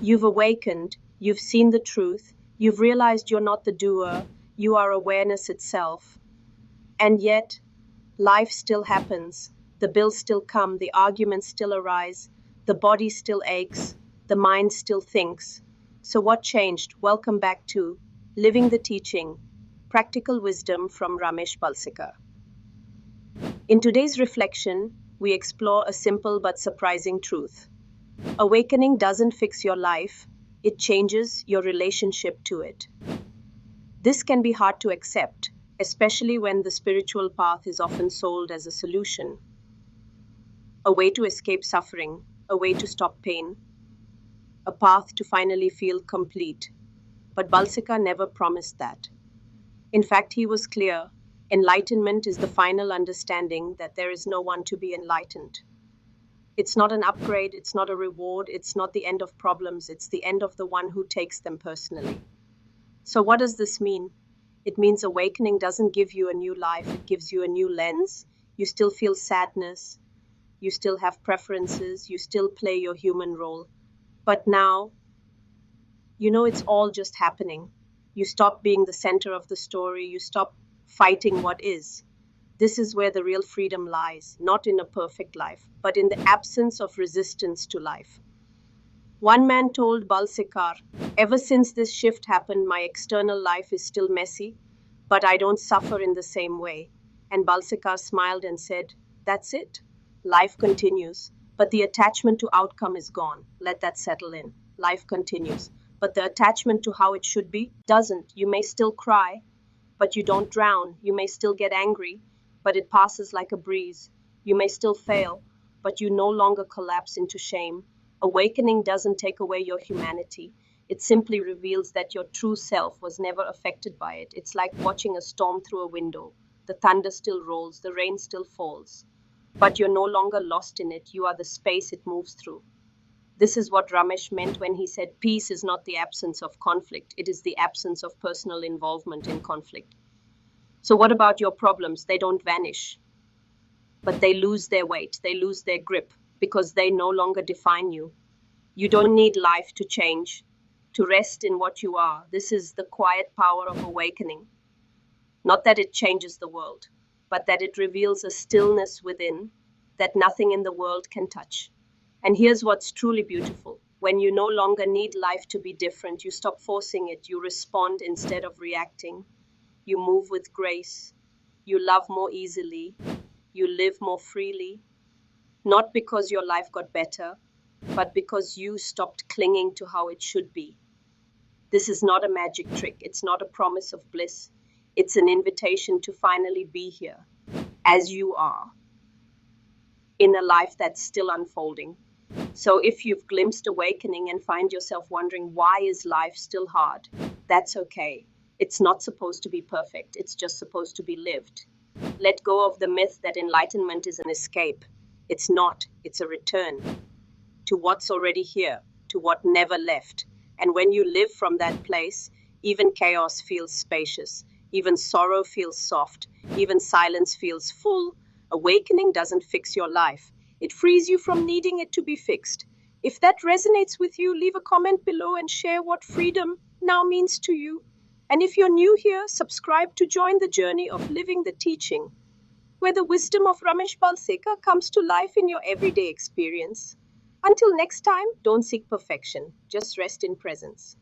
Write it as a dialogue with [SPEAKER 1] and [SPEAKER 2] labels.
[SPEAKER 1] You've awakened, you've seen the truth, you've realized you're not the doer, you are awareness itself. And yet, life still happens, the bills still come, the arguments still arise, the body still aches, the mind still thinks. So what changed? Welcome back to Living the Teaching, Practical Wisdom from Ramesh Balsekar. In today's reflection, we explore a simple but surprising truth. Awakening doesn't fix your life, it changes your relationship to it. This can be hard to accept, especially when the spiritual path is often sold as a solution, a way to escape suffering, a way to stop pain, a path to finally feel complete. But Balsekar never promised that. In fact, he was clear. Enlightenment is the final understanding that there is no one to be enlightened. It's not an upgrade, it's not a reward, it's not the end of problems, it's the end of the one who takes them personally. So what does this mean? It means awakening doesn't give you a new life, it gives you a new lens. You still feel sadness, you still have preferences, you still play your human role. But now, it's all just happening. You stop being the center of the story, you stop fighting what is. This is where the real freedom lies, not in a perfect life, but in the absence of resistance to life. One man told Balsekar, "Ever since this shift happened, my external life is still messy, but I don't suffer in the same way." And Balsekar smiled and said, "That's it. Life continues, but the attachment to outcome is gone. Let that settle in. Life continues, but the attachment to how it should be doesn't. You may still cry, but you don't drown. You may still get angry, but it passes like a breeze. You may still fail, but you no longer collapse into shame. Awakening doesn't take away your humanity. It simply reveals that your true self was never affected by it. It's like watching a storm through a window. The thunder still rolls, the rain still falls, but you're no longer lost in it. You are the space it moves through." This is what Ramesh meant when he said peace is not the absence of conflict, it is the absence of personal involvement in conflict. So what about your problems? They don't vanish, but they lose their weight, they lose their grip, because they no longer define you. You don't need life to change, to rest in what you are. This is the quiet power of awakening. Not that it changes the world, but that it reveals a stillness within that nothing in the world can touch. And here's what's truly beautiful. When you no longer need life to be different, you stop forcing it, you respond instead of reacting. You move with grace, you love more easily, you live more freely, not because your life got better, but because you stopped clinging to how it should be. This is not a magic trick, it's not a promise of bliss. It's an invitation to finally be here, as you are, in a life that's still unfolding. So if you've glimpsed awakening and find yourself wondering, why is life still hard? That's okay. It's not supposed to be perfect, it's just supposed to be lived. Let go of the myth that enlightenment is an escape. It's not, it's a return to what's already here, to what never left. And when you live from that place, even chaos feels spacious, even sorrow feels soft, even silence feels full. Awakening doesn't fix your life. It frees you from needing it to be fixed. If that resonates with you, leave a comment below and share what freedom now means to you. And if you're new here, subscribe to join the journey of living the teaching, where the wisdom of Ramesh Balsekar comes to life in your everyday experience. Until next time, don't seek perfection, just rest in presence.